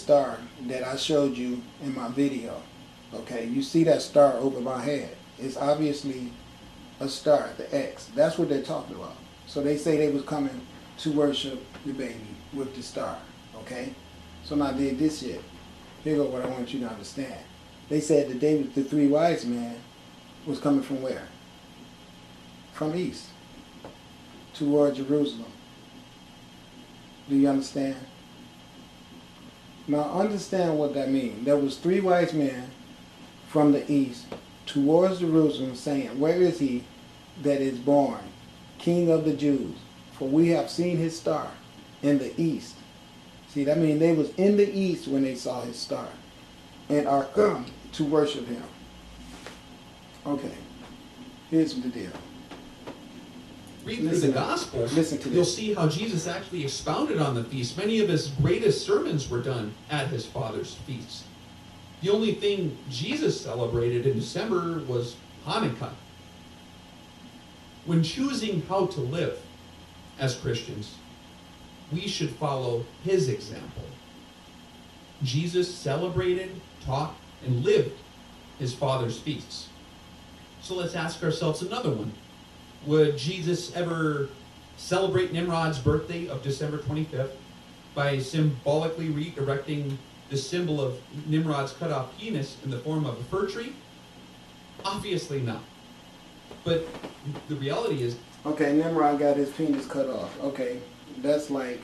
star that I showed you in my video. Okay, you see that star over my head. It's obviously a star, the X. That's what they're talking about. So they say they was coming to worship the baby with the star. Okay? So now they did this shit. Here go what I want you to understand. They said that the three wise men was coming from where? From east toward Jerusalem. Do you understand? Now understand what that means. There was three wise men from the east towards Jerusalem, saying, where is he that is born, King of the Jews? For we have seen his star in the east. See, that means they was in the east when they saw his star and are come to worship him. Okay, here's the deal. Read through the Gospels, listen to this. You'll see how Jesus actually expounded on the feast. Many of his greatest sermons were done at his Father's feasts. The only thing Jesus celebrated in December was Hanukkah. When choosing how to live as Christians, we should follow his example. Jesus celebrated, taught, and lived his Father's feasts. So let's ask ourselves another one. Would Jesus ever celebrate Nimrod's birthday of December 25th by symbolically re-erecting the symbol of Nimrod's cut-off penis in the form of a fir tree? Obviously not. But the reality is... Okay, Nimrod got his penis cut off. Okay, that's like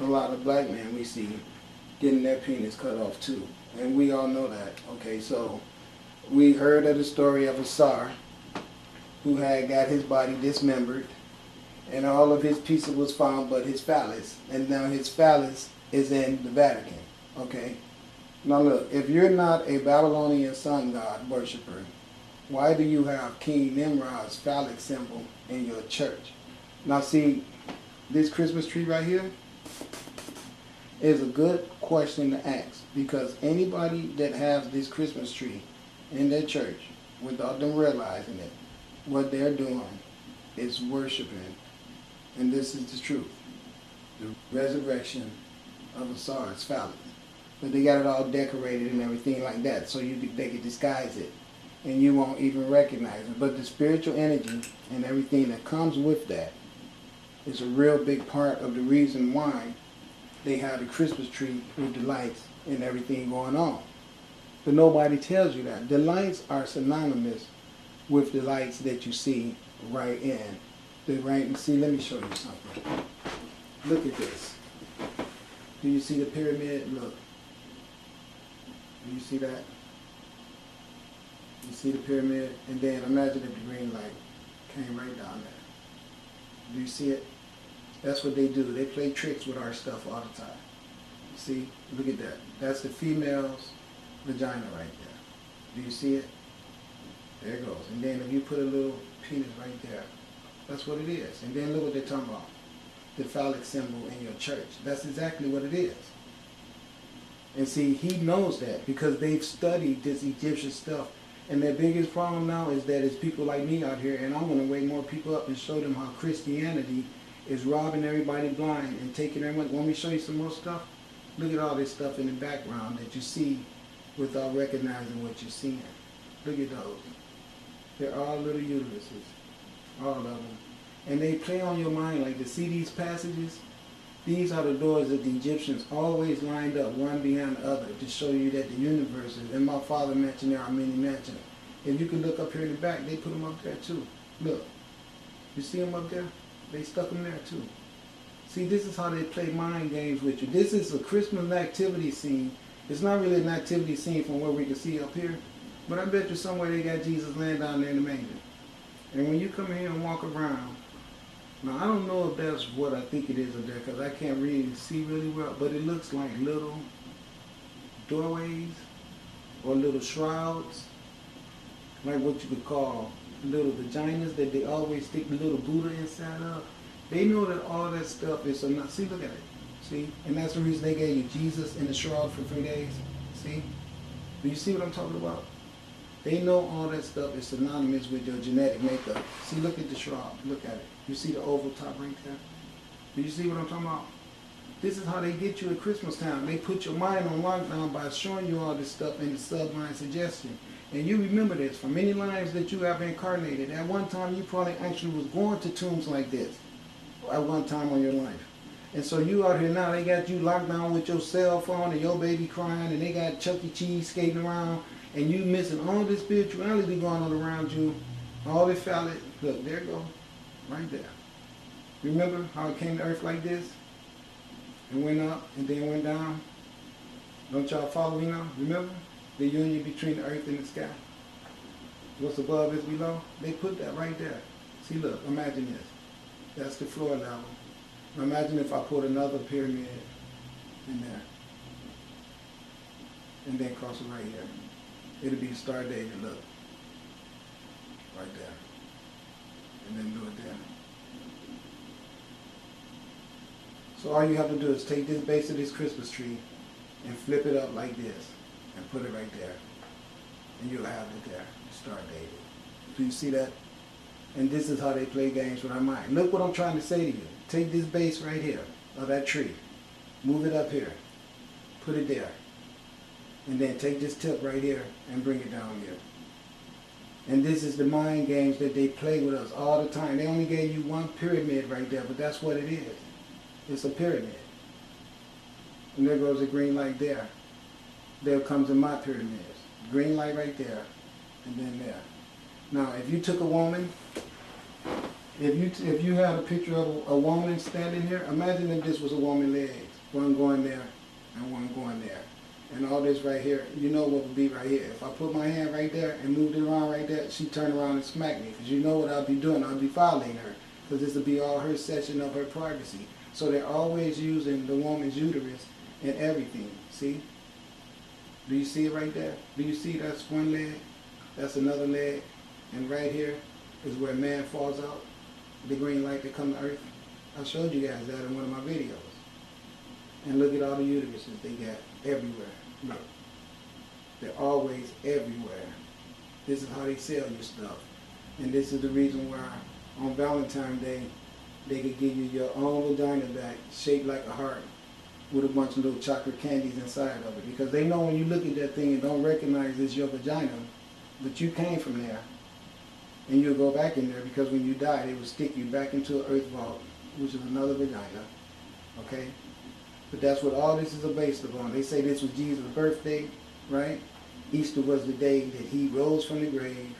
a lot of black men we see getting their penis cut off too. And we all know that. Okay, so we heard of the story of a Tsar who had got his body dismembered, and all of his pieces was found but his phallus. And now his phallus is in the Vatican. Okay? Now look, if you're not a Babylonian sun god worshiper, why do you have King Nimrod's phallic symbol in your church? Now see, this Christmas tree right here is a good question to ask, because anybody that has this Christmas tree in their church without them realizing it, what they're doing is worshiping, and this is the truth, the resurrection of a Tsar's phallus. But they got it all decorated and everything like that, so they could disguise it, and you won't even recognize it. But the spiritual energy and everything that comes with that is a real big part of the reason why they have the Christmas tree with the lights and everything going on. But nobody tells you that. The lights are synonymous with the lights that you see right in. See, let me show you something. Look at this. Do you see the pyramid? Look. Do you see that? You see the pyramid? And then imagine if the green light came right down there. Do you see it? That's what they do. They play tricks with our stuff all the time. See? Look at that. That's the female's vagina right there. Do you see it? There it goes. And then if you put a little penis right there, that's what it is. And then look what they're talking about. The phallic symbol in your church. That's exactly what it is. And see, he knows that because they've studied this Egyptian stuff. And their biggest problem now is that it's people like me out here, and I'm going to wake more people up and show them how Christianity is robbing everybody blind and taking their money. Want me to show you some more stuff? Look at all this stuff in the background that you see without recognizing what you're seeing. Look at those. They're all little uteruses, all of them. And they play on your mind like to see these passages. These are the doors that the Egyptians always lined up one behind the other to show you that the universe is. In my Father's mansion there are many mansions. If you can look up here in the back, they put them up there too. Look, you see them up there? They stuck them there too. See, this is how they play mind games with you. This is a Christmas nativity scene. It's not really a nativity scene from where we can see up here. But I bet you somewhere they got Jesus laying down there in the manger. And when you come here and walk around, now I don't know if that's what I think it is up there because I can't really see really well, but it looks like little doorways or little shrouds, like what you could call little vaginas that they always stick the little Buddha inside of. They know that all that stuff is enough. See, look at it. See? And that's the reason they gave you Jesus in the shroud for 3 days. See? Do you see what I'm talking about? They know all that stuff is synonymous with your genetic makeup. See, look at the shroud. Look at it. You see the oval top right there? Do you see what I'm talking about? This is how they get you at Christmas time. They put your mind on lockdown by showing you all this stuff in the subline suggestion. And you remember this from many lives that you have incarnated. At one time, you probably actually was going to tombs like this at one time on your life. And so you out here now, they got you locked down with your cell phone and your baby crying, and they got Chuck E. Cheese skating around, and you missing all this spirituality going on around you, all this phallic. Look, there it go, right there. Remember how it came to earth like this? It went up and then went down. Don't y'all follow me now? Remember? The union between the earth and the sky. What's above is below. They put that right there. See, look, imagine this. That's the floor level. Now imagine if I put another pyramid in there. And then cross it right here. It'll be Star David, look. Right there. And then do it there. So all you have to do is take this base of this Christmas tree and flip it up like this and put it right there. And you'll have it there, Star David. Do you see that? And this is how they play games with our mind. Look what I'm trying to say to you. Take this base right here of that tree. Move it up here. Put it there. And then take this tip right here and bring it down here. And this is the mind games that they play with us all the time. They only gave you one pyramid right there, but that's what it is. It's a pyramid. And there goes the green light there. There comes in my pyramids. Green light right there, and then there. Now, if you took a woman, if you had a picture of a woman standing here, imagine if this was a woman's legs, one going there and one going there. And all this right here, you know what would be right here. If I put my hand right there and moved it around right there, she'd turn around and smack me. Because you know what I'll be doing. I'll be following her. Because this will be all her section of her privacy. So they're always using the woman's uterus in everything. See? Do you see it right there? Do you see that's one leg? That's another leg. And right here is where man falls out. The green light that comes to earth. I showed you guys that in one of my videos. And look at all the uteruses they got everywhere. Look. They're always everywhere. This is how they sell you stuff. And this is the reason why on Valentine's Day they could give you your own vagina back shaped like a heart with a bunch of little chocolate candies inside of it. Because they know when you look at that thing and don't recognize it's your vagina, but you came from there. And you'll go back in there because when you die, they will stick you back into an earth vault, which is another vagina. Okay? But that's what all this is based upon. They say this was Jesus' birthday, right? Easter was the day that he rose from the grave.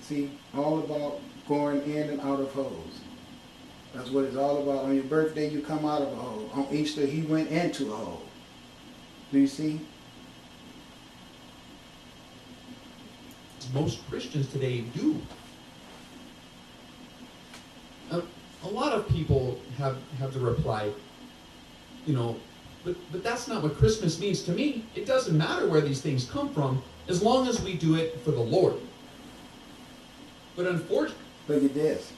See? All about going in and out of holes. That's what it's all about. On your birthday, you come out of a hole. On Easter, he went into a hole. Do you see? Most Christians today do. A lot of people have the reply, you know, but that's not what Christmas means to me. It doesn't matter where these things come from, as long as we do it for the Lord. But unfortunately, look at this.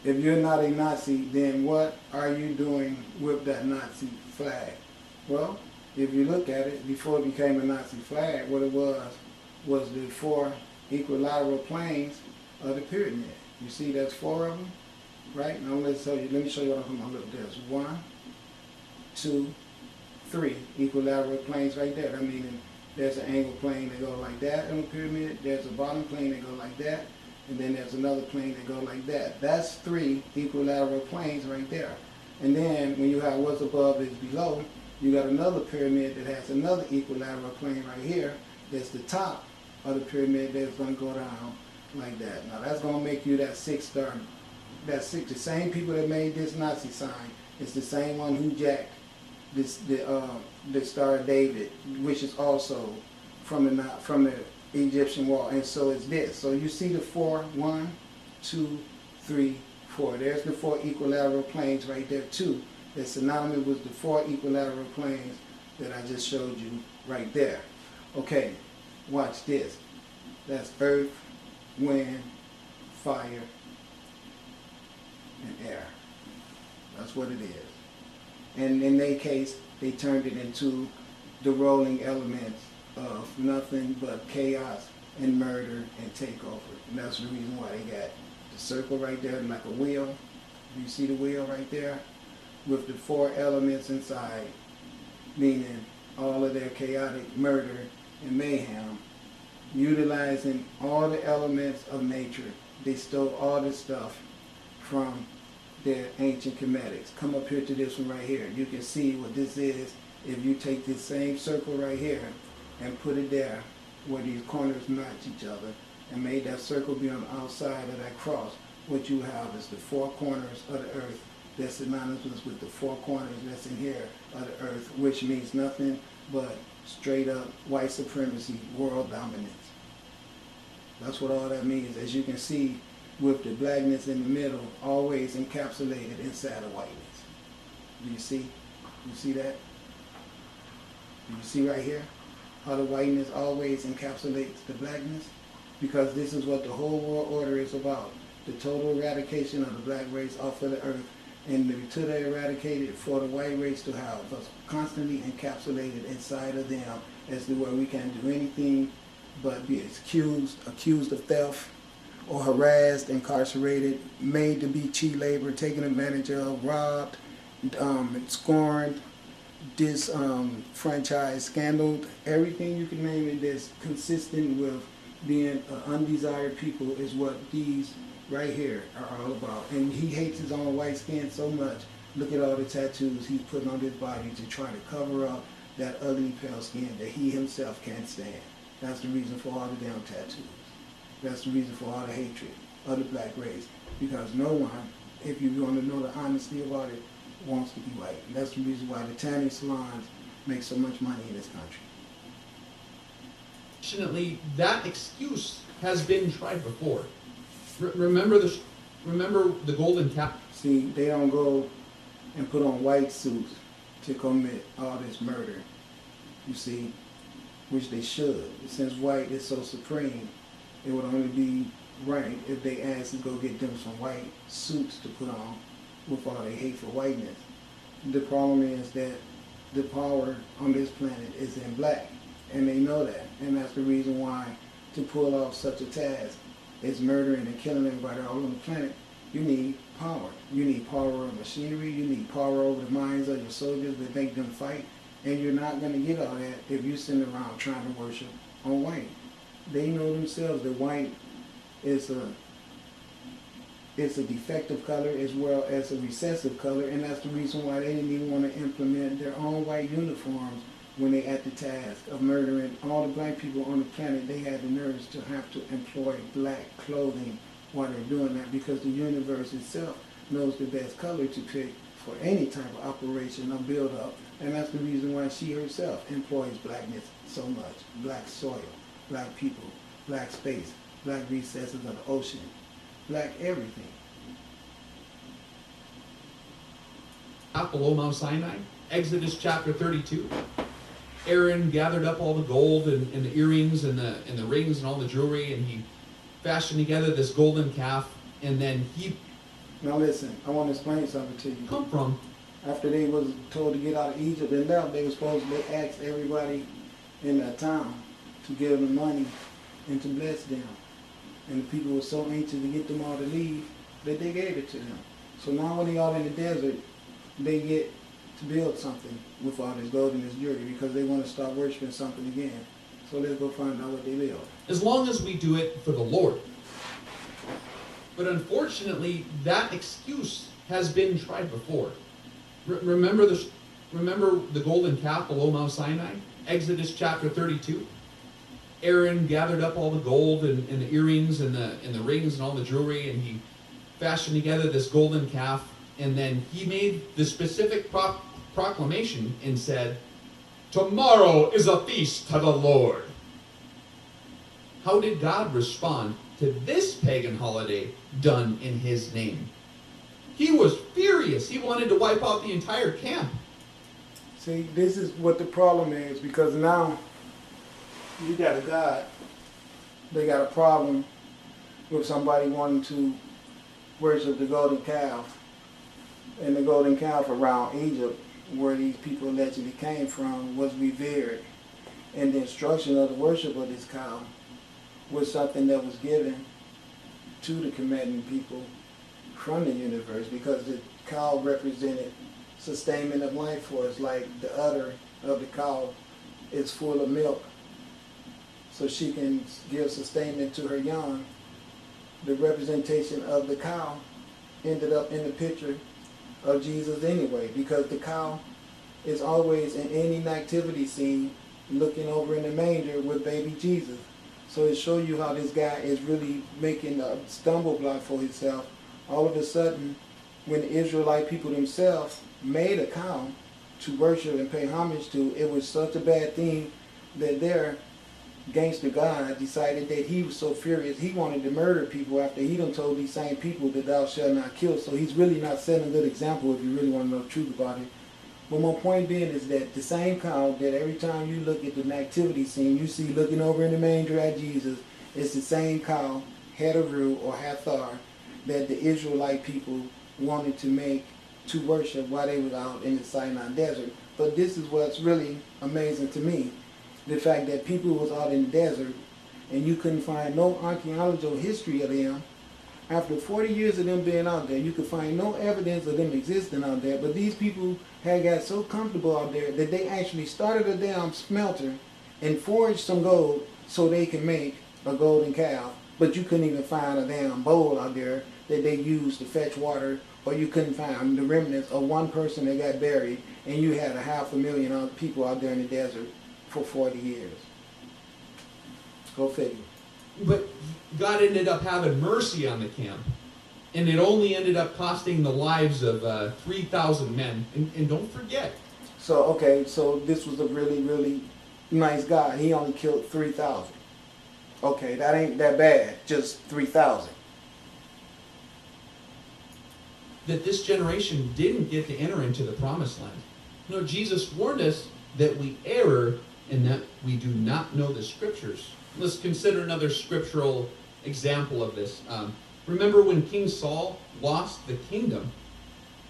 If you're not a Nazi, then what are you doing with that Nazi flag? Well, if you look at it, before it became a Nazi flag, what it was the 4 equilateral planes of the pyramid. You see that's 4 of them, right? Now let me show you what I'm talking about. Look, there's 1, 2, 3 equilateral planes right there. That meaning there's an angle plane that goes like that on the pyramid, there's a bottom plane that goes like that, and then there's another plane that goes like that. That's 3 equilateral planes right there. And then when you have what's above is below, you got another pyramid that has another equilateral plane right here. That's the top of the pyramid that's going to go down like that. Now that's going to make you that 6 star. That's 6. The same people that made this Nazi sign, it's the same one who jacked the Star of David, which is also from the Egyptian wall. And so it's this. So you see the 4, 1, 2, 3, 4. There's the 4 equilateral planes right there too. That's synonymous with the 4 equilateral planes that I just showed you right there. Okay, watch this. That's earth, wind, fire, and air. That's what it is. And in their case, they turned it into the rolling elements of nothing but chaos and murder and takeover. And that's the reason why they got the circle right there like a wheel. You see the wheel right there? with the four elements inside, meaning all of their chaotic murder and mayhem, utilizing all the elements of nature. They stole all this stuff from their ancient Kemetics. Come up here to this one right here. You can see what this is if you take this same circle right here and put it there where these corners match each other and made that circle be on the outside of that cross. What you have is the four corners of the earth that's synonymous with the four corners that's in here of the earth, which means nothing but straight up white supremacy, world dominance. That's what all that means. As you can see, with the blackness in the middle, always encapsulated inside of whiteness. Do you see? You see that? Do you see right here? How the whiteness always encapsulates the blackness? Because this is what the whole world order is about. The total eradication of the black race off of the earth, and until they eradicate it, for the white race to have us constantly encapsulated inside of them, as to where we can't do anything but be accused of theft, or harassed, incarcerated, made to be cheap labor, taken advantage of, robbed, scorned, disenfranchised, scandaled. Everything you can name it that's consistent with being an undesired people is what these right here are all about. And he hates his own white skin so much. Look at all the tattoos he's putting on his body to try to cover up that ugly pale skin that he himself can't stand. That's the reason for all the damn tattoos. That's the reason for all the hatred of the black race. Because no one, if you want to know the honesty about it, wants to be white. And that's the reason why the tanning salons make so much money in this country. Fortunately, that excuse has been tried before. Remember the golden cap? See, they don't go and put on white suits to commit all this murder, you see, which they should. Since white is so supreme, it would only be right if they asked to go get them some white suits to put on with all their hate for whiteness. The problem is that the power on this planet is in black, and they know that, and that's the reason why to pull off such a task is murdering and killing everybody all on the planet. You need power. You need power over machinery. You need power over the minds of your soldiers that make them fight. And you're not going to get all that if you sit around trying to worship on white. They know themselves that white is a defective color as well as a recessive color, and that's the reason why they didn't even want to implement their own white uniforms when they at the task of murdering all the black people on the planet. They had the nerves to have to employ black clothing while they're doing that, because the universe itself knows the best color to pick for any type of operation or build up, and that's the reason why she herself employs blackness so much. Black soil, black people, black space, black recesses of the ocean, black everything. Below Mount Sinai, Exodus chapter 32. Aaron gathered up all the gold and the earrings and the rings and all the jewelry, and he fashioned together this golden calf, and then he... Now listen, I want to explain something to you. Come from? After they was told to get out of Egypt and left, they asked everybody in that town to give them money and to bless them. And the people were so anxious to get them all to leave that they gave it to them. So now when they all in the desert, they get to build something with all this gold and this jewelry because they want to start worshiping something again. So let's go find out what they build. As long as we do it for the Lord. But unfortunately, that excuse has been tried before. Remember the golden calf below Mount Sinai? Exodus chapter 32. Aaron gathered up all the gold and the earrings and the rings and all the jewelry, and he fashioned together this golden calf, and then he made the specific proclamation and said, "Tomorrow is a feast to the Lord." How did God respond to this pagan holiday done in his name? He was furious. He wanted to wipe out the entire camp. See, this is what the problem is, because now you got a God. They got a problem with somebody wanting to worship the golden calf. And the golden calf around Egypt, where these people allegedly came from, was revered. And the instruction of the worship of this cow was something that was given to the Kemetic people from the universe, because the cow represented sustainment of life for us, like the udder of the cow is full of milk, so she can give sustainment to her young. The representation of the cow ended up in the picture of Jesus anyway, because the cow is always in any nativity scene looking over in the manger with baby Jesus. So it shows you how this guy is really making a stumble block for himself. All of a sudden, when the Israelite people themselves made a cow to worship and pay homage to, it was such a bad thing that their gangster God decided that he was so furious he wanted to murder people after he done told these same people that thou shalt not kill. So he's really not setting a good example if you really want to know the truth about it. But my point being is that the same cow that every time you look at the nativity scene you see looking over in the manger at Jesus, it's the same cow, Heteru or Hathor, that the Israelite people wanted to make to worship while they was out in the Sinai desert. But this is what's really amazing to me. The fact that people was out in the desert and you couldn't find no archaeological history of them. After 40 years of them being out there, you could find no evidence of them existing out there. But these people had got so comfortable out there that they actually started a damn smelter and forged some gold so they can make a golden calf. But you couldn't even find a damn bowl out there that they used to fetch water, or you couldn't find the remnants of one person that got buried, and you had 500,000 people out there in the desert for 40 years. Go figure. But God ended up having mercy on the camp, and it only ended up costing the lives of 3,000 men. And don't forget. So, okay, so this was a really, really nice guy. He only killed 3,000. Okay, that ain't that bad, just 3,000. That this generation didn't get to enter into the promised land. No, Jesus warned us that we err in that we do not know the scriptures. Let's consider another scriptural example of this. Remember when King Saul lost the kingdom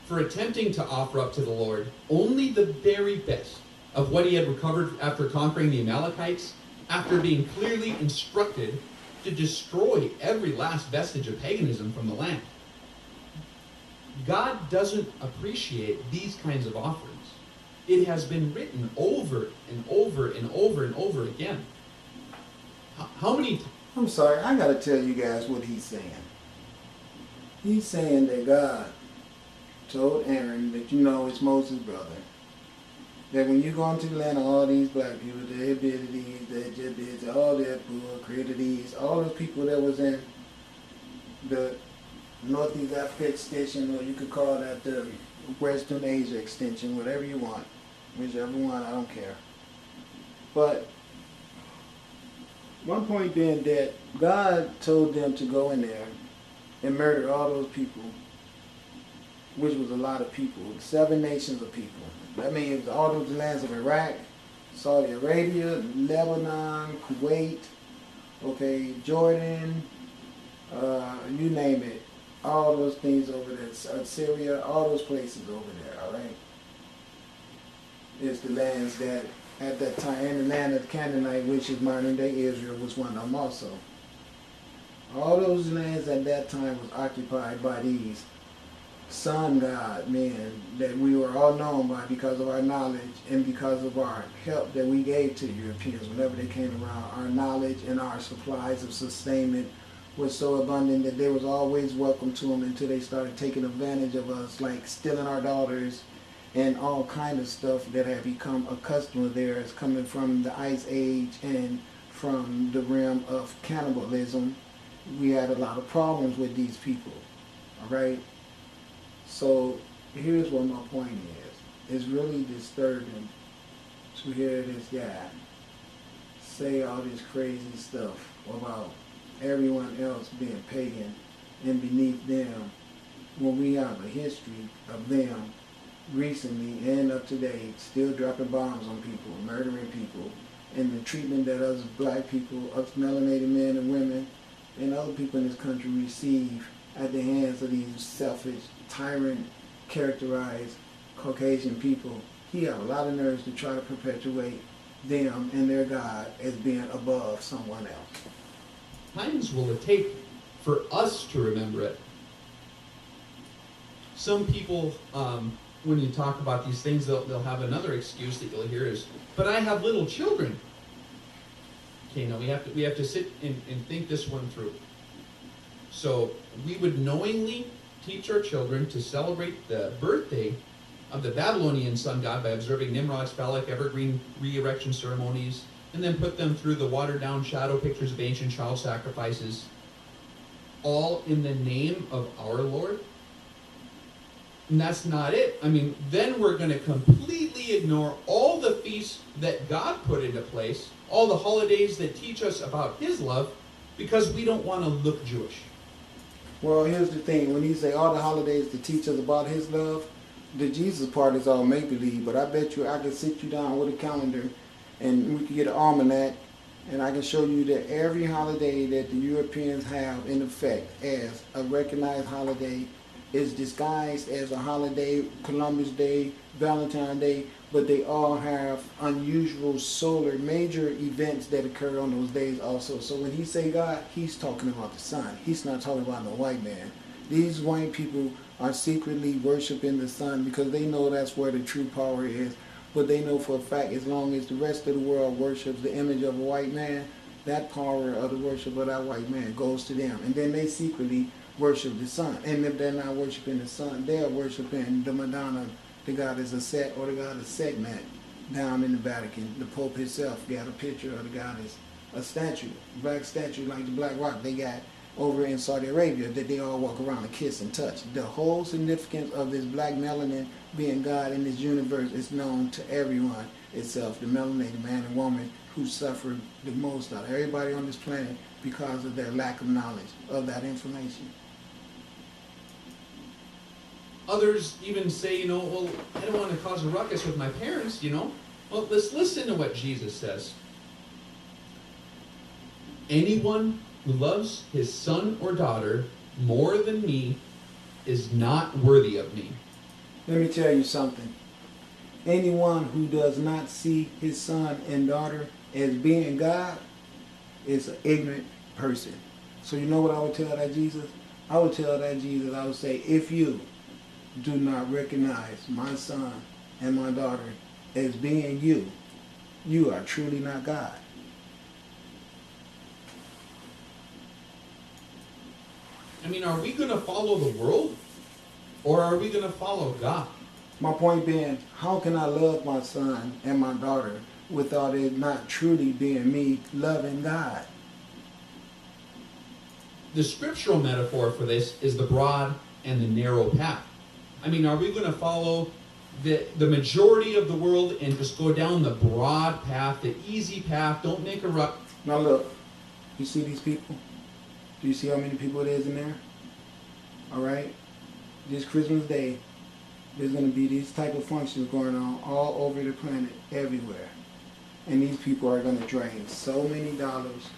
for attempting to offer up to the Lord only the very best of what he had recovered after conquering the Amalekites, after being clearly instructed to destroy every last vestige of paganism from the land. God doesn't appreciate these kinds of offerings. It has been written over and over and over and over again. How many... I'm sorry, I gotta tell you guys what he's saying. He's saying that God told Aaron that it's Moses' brother, that when you go into the land of all these black people, the Hebrides, the Jebusites, all that poor, Creatides, all those people that was in the Northeast Africa extension, or you could call that the Western Asia extension, whatever you want, whichever one, I don't care. But one point being that God told them to go in there and murder all those people, which was a lot of people, 7 nations of people. That means all those lands of Iraq, Saudi Arabia, Lebanon, Kuwait, okay, Jordan, you name it. All those things over there, Syria, all those places over there, all right? It's the lands that at that time, and the land of the Canaanite, which is modern day Israel, was one of them also. All those lands at that time was occupied by these sun god men that we were all known by because of our knowledge and because of our help that we gave to the Europeans whenever they came around. Our knowledge and our supplies of sustainment was so abundant that they was always welcome to them until they started taking advantage of us, like stealing our daughters and all kind of stuff that had become a custom of theirs coming from the Ice Age and from the realm of cannibalism. We had a lot of problems with these people, all right? So here's what my point is. It's really disturbing to hear this guy say all this crazy stuff about everyone else being pagan and beneath them when we have a history of them recently and up to date still dropping bombs on people, murdering people, and the treatment that us black people, us melanated men and women, and other people in this country receive at the hands of these selfish, tyrant, characterized Caucasian people. He have a lot of nerves to try to perpetuate them and their God as being above someone else. Times will it take for us to remember it? Some people when you talk about these things, they'll have another excuse that you'll hear is, but I have little children. Okay, now we have to sit and think this one through. So we would knowingly teach our children to celebrate the birthday of the Babylonian sun god by observing Nimrod's phallic evergreen re-erection ceremonies, and then put them through the watered-down shadow pictures of ancient child sacrifices, all in the name of our Lord? And that's not it. I mean, then we're going to completely ignore all the feasts that God put into place, all the holidays that teach us about His love, because we don't want to look Jewish. Well, here's the thing. When you say all the holidays to teach us about His love, the Jesus part is all make-believe. But I bet you I can sit you down with a calendar and we can get an almanac, and I can show you that every holiday that the Europeans have in effect as a recognized holiday is disguised as a holiday, Columbus Day, Valentine's Day, but they all have unusual solar major events that occur on those days also. So when he say God, he's talking about the sun. He's not talking about no white man. These white people are secretly worshiping the sun because they know that's where the true power is. But they know for a fact as long as the rest of the world worships the image of a white man, that power of the worship of that white man goes to them. And then they secretly worship the sun. And if they're not worshiping the sun, they are worshiping the Madonna, the goddess of Set, or the goddess Sekhmet down in the Vatican. The Pope himself got a picture of the goddess, a statue, black statue like the Black Rock they got over in Saudi Arabia that they all walk around and kiss and touch. The whole significance of this black melanin being God in this universe is known to everyone itself, the melanated man and woman who suffered the most out of everybody on this planet because of their lack of knowledge of that information. Others even say, well, I don't want to cause a ruckus with my parents, Well, let's listen to what Jesus says. Anyone who loves his son or daughter more than me is not worthy of me. Let me tell you something. Anyone who does not see his son and daughter as being God is an ignorant person. So you know what I would tell that Jesus? I would tell that Jesus, I would say, if you do not recognize my son and my daughter as being you, you are truly not God. I mean, are we going to follow the world, or are we going to follow God? My point being, how can I love my son and my daughter without it not truly being me loving God? The scriptural metaphor for this is the broad and the narrow path. I mean, are we going to follow the majority of the world and just go down the broad path, the easy path, don't make a ruck? Now look, you see these people? Do you see how many people it is in there? Alright? This Christmas Day, there's going to be these type of functions going on all over the planet, everywhere. And these people are going to drain so many dollars,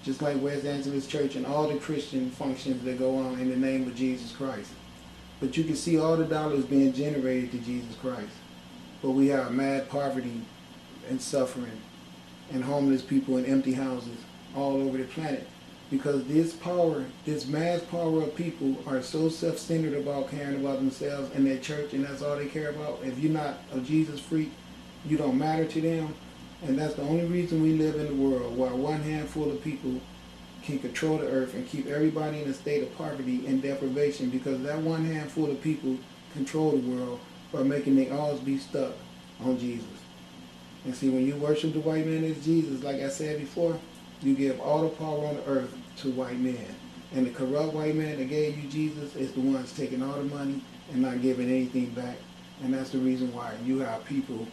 just like West Angeles Church and all the Christian functions that go on in the name of Jesus Christ. But you can see all the dollars being generated to Jesus Christ. But we have mad poverty and suffering and homeless people in empty houses all over the planet. Because this power, this mass power of people are so self-centered about caring about themselves and their church, and that's all they care about. If you're not a Jesus freak, you don't matter to them. And that's the only reason we live in the world, where one handful of people can control the earth and keep everybody in a state of poverty and deprivation, because that one handful of people control the world by making they always be stuck on Jesus. And see, when you worship the white man as Jesus, like I said before, you give all the power on the earth to white men. And the corrupt white man that gave you Jesus is the ones taking all the money and not giving anything back. And that's the reason why you have people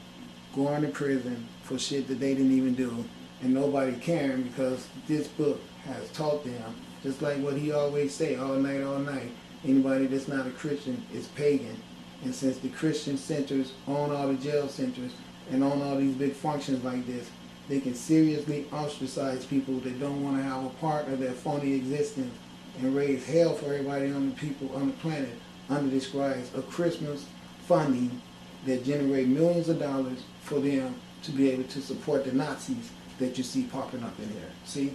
going to prison for shit that they didn't even do, and nobody caring, because this book has taught them, just like what he always say, all night, anybody that's not a Christian is pagan. And since the Christian centers own all the jail centers and own all these big functions like this, they can seriously ostracize people that don't want to have a part of their phony existence and raise hell for everybody on the people on the planet under this guise of Christmas funding that generate millions of dollars for them to be able to support the Nazis that you see popping up in here. See?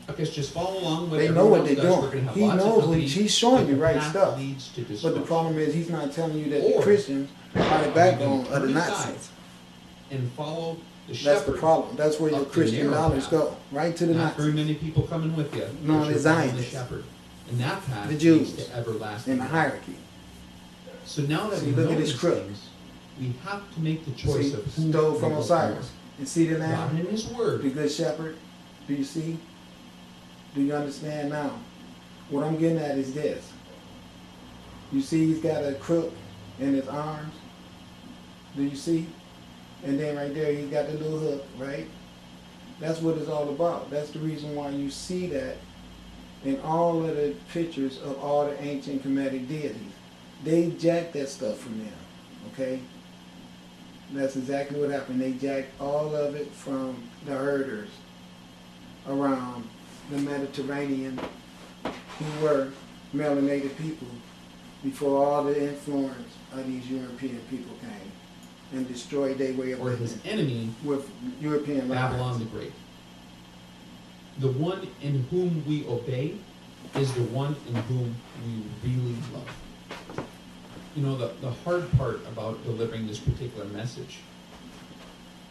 Okay, so just follow along with they know what they're doing. doing. He knows what he's showing you right path stuff. leads to But the problem is he's not telling you that the Christians by the Are backbone you gonna of the turn Nazis. aside and follow the That's shepherd? the problem. That's where your up the Christian narrow knowledge path. go. Right to the Not very Nazis. many people coming with you. No, but the you're following the Zionists. shepherd. And that path The leads Jews. to everlasting In the life. hierarchy. So now that See, we look know at this these crook. things, we have to make the choice See, of who stole we from will Osiris. And see the follow. now? God and His The Word. good shepherd. Do you see? Do you understand now? What I'm getting at is this. You see he's got a crook in his arms. Do you see? And then right there he's got the little hook, right? That's what it's all about. That's the reason why you see that in all of the pictures of all the ancient Kemetic deities. They jacked that stuff from them, okay? That's exactly what happened. They jacked all of it from the herders around the Mediterranean who were melanated people before all the influence of these European people came and destroyed their way of Or his living enemy, with European Babylon the lies. Great. The one in whom we obey is the one in whom we really love. You know, the hard part about delivering this particular message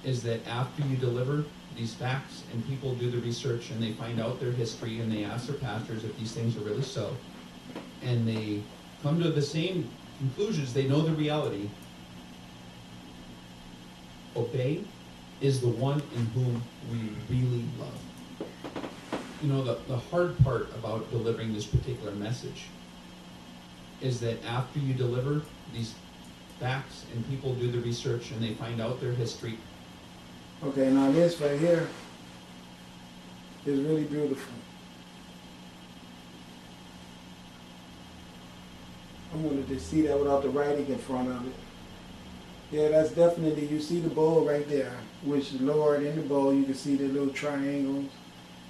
is that after you deliver these facts and people do the research and they find out their history and they ask their pastors if these things are really so, and they come to the same conclusions, they know the reality. Obey is the one in whom we really love. You know, the hard part about delivering this particular message is that after you deliver these facts and people do the research and they find out their history. Okay, now this right here is really beautiful. I wanted to see that without the writing in front of it. Yeah, that's definitely, you see the bowl right there, which is lowered in the bowl. You can see the little triangles,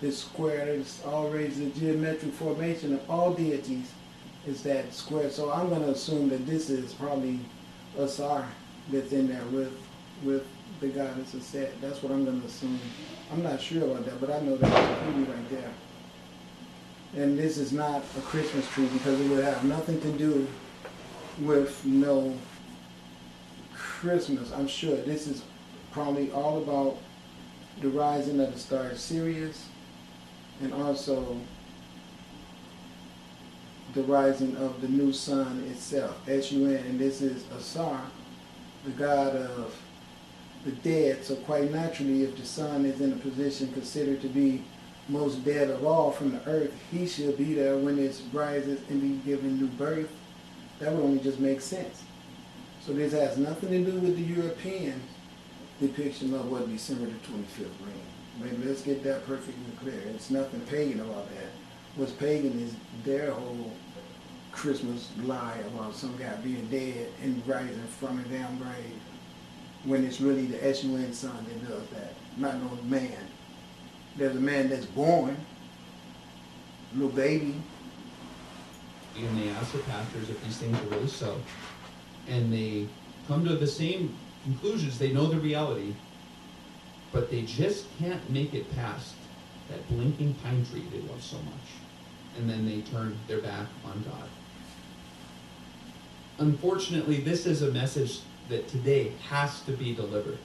this square. It's always the geometric formation of all deities is that square. So I'm going to assume that this is probably a Asar that's in there with the goddess of Set. That's what I'm going to assume. I'm not sure about that, but I know that's a beauty right there. And this is not a Christmas tree because it would have nothing to do with no Christmas. I'm sure this is probably all about the rising of the star Sirius and also the rising of the new sun itself, S-U-N, and this is Asar, the god of the dead. So quite naturally, if the sun is in a position considered to be most dead of all from the earth, he should be there when it rises and be given new birth. That would only just make sense. So this has nothing to do with the European depiction of what December the 25th brings. Maybe let's get that perfectly clear. It's nothing pagan about that. What's pagan is their whole Christmas lie about some guy being dead and rising from a damn grave when it's really the S-U-N son that does that, not no man. There's a man that's born, little baby. And they ask their pastors if these things are really so. And they come to the same conclusions. They know the reality, but they just can't make it past that blinking pine tree they love so much. And then they turn their back on God. Unfortunately, this is a message that today has to be delivered.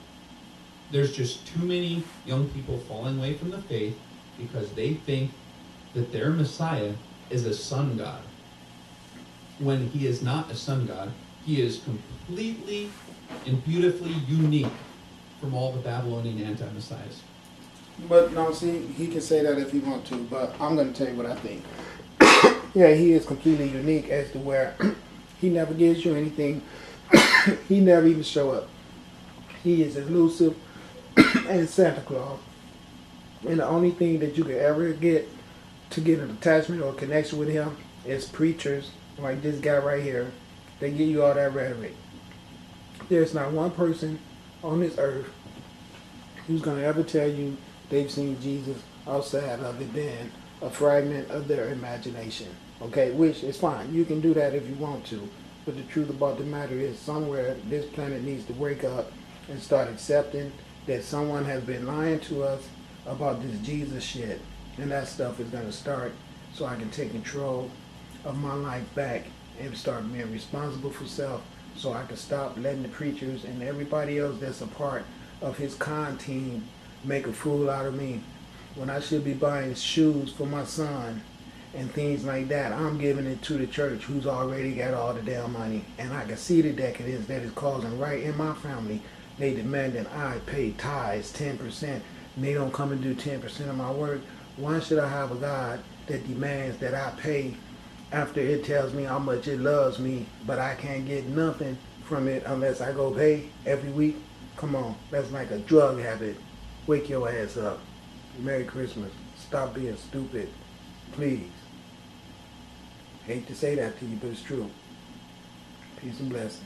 There's just too many young people falling away from the faith because they think that their Messiah is a sun god. When he is not a sun god, he is completely and beautifully unique from all the Babylonian anti-messiahs. But no, see, he can say that if he wants to, but I'm going to tell you what I think. Yeah, he is completely unique as to where he never gives you anything. He never even show up. He is elusive as Santa Claus. And the only thing that you could ever get to get an attachment or connection with him is preachers like this guy right here. They give you all that rhetoric. There's not one person on this earth who's going to ever tell you they've seen Jesus outside of it being a fragment of their imagination. Okay, which is fine. You can do that if you want to. But the truth about the matter is somewhere this planet needs to wake up and start accepting that someone has been lying to us about this Jesus shit. And that stuff is going to start so I can take control of my life back and start being responsible for self so I can stop letting the preachers and everybody else that's a part of his con team make a fool out of me. When I should be buying shoes for my son and things like that, I'm giving it to the church who's already got all the damn money. And I can see the decadence that is causing right in my family. They demand that I pay tithes 10%, and they don't come and do 10% of my work. Why should I have a God that demands that I pay after it tells me how much it loves me, but I can't get nothing from it unless I go pay every week? Come on, that's like a drug habit. Wake your ass up. Merry Christmas. Stop being stupid, please. Hate to say that to you, but it's true. Peace and blessings.